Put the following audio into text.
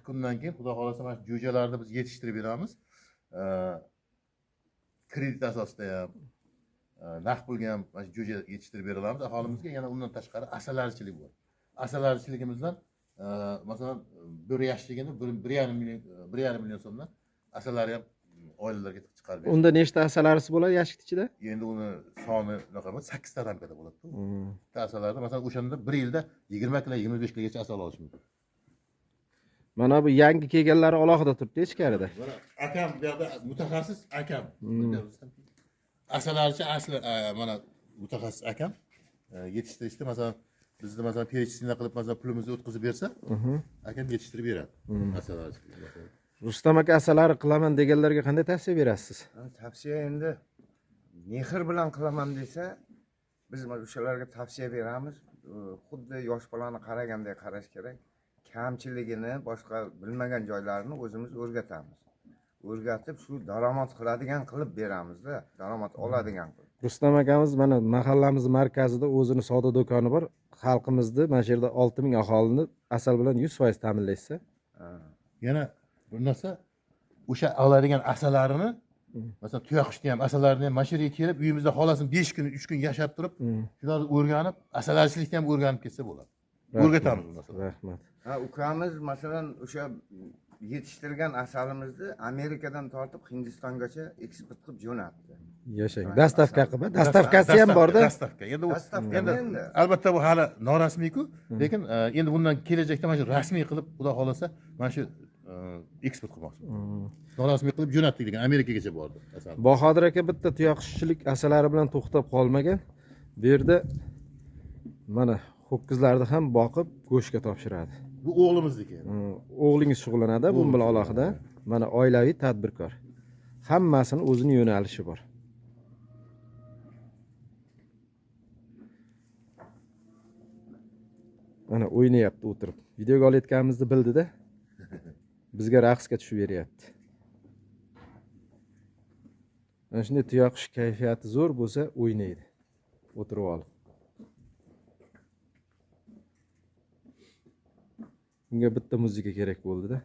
kundan keyin xudo xolasa mana shu jo'jalarni biz yetishtirib beramiz. Kredit asosida ham naqd pulga ham mana shu jo'ja yetishtirib bera olamiz aholimizga. Yana undan tashqari asalarichilik bor. Asalarichiligimizdan masalan bir yoshligini 1,5 million so'mdan asalari ham oilalarga chiqarib beramiz. Unda nechta asalarisi bo'ladi yashik ichida? Endi uni soni unaqa emas, 8 ta ramkada bo'ladi. Bitta asalarda masalan o'shanda 1 yilda 20 kilo, 25 kilogacha asal olish mumkin. Mana bu yangi kelganlari alohida turibdi ichkarida. Mana akam bu yerda mutaxassis akam. Asalarichi asli mana mutaxassis akam yetishtirishda masalan bizni masalan перечисление qilib masalan pulimizni o'tkazib bersa, akam yetishtirib beradi. Asalarichi. Rustam aka asalari qilaman deganlarga qanday tavsiya berasiz? Tavsiya endi mehr bilan qilaman desa, biz o'shalarga tavsiya beramiz. Xuddi yosh bolani qaraganday qarash kerak. Kamchiligini, boshqa bilmagan joylarini o'zimiz o'rgatamiz. O'rgatib shu daromad qiladigan qilib beramizda, daromad oladigan qilib. Rustam akamiz mana mahallamiz markazida o'zini savdo do'koni bor. Xalqimizni mana shu yerda 6000 aholini asal bilan 100% ta'minlaysa. Yana bir narsa o'sha oladigan asalarini masalan tuyoqishni ham asalarini ham mana shu yerga kelib uyimizda xohlasin 5 kun 3 kun yashab turib shularni o'rganib asalarchilikni ham o'rganib ketsa bo'ladi. O'rgatamiz bu narsani. Rahmat. Ukamiz masalan o'sha yetishtirgan asalimizni Amerikadan tortib Hindistongacha eksport qilib jo'natdi. Yashang. Dastavka qilib, dastavkasi ham bor-da. Dastavka. Endi albatta bu hali norasmiy-ku, lekin endi bundan kelajakda mana shu rasmiy qilib, xudo xolasa, mana shu eksport qilmoqchiman. Norasmiy qilib jo'natdik degan Amerikagacha bordi asal. Bahodir aka bitta tuyoqchilik asalari bilan to'xtab qolmagan. Bu yerda mana ho'kizlarni ham boqib go'shtga topshiradi. Bu o'g'limizniki. O'g'lingiz shug'ullanadi, bu bilan alohida. Mana oilaviy tadbirkor. Hammasini o'zining yo'nalishi bor. Mana o'ynayapti o'tirib. Videoga olayotganimizni bildi-da. Bizga raqsga tushib beryapti. Mana shunday tuyoqish kayfiyati zo'r bo'lsa o'ynaydi. O'tirib olib. Bunga bitta muzika kerak bo'ldi-da.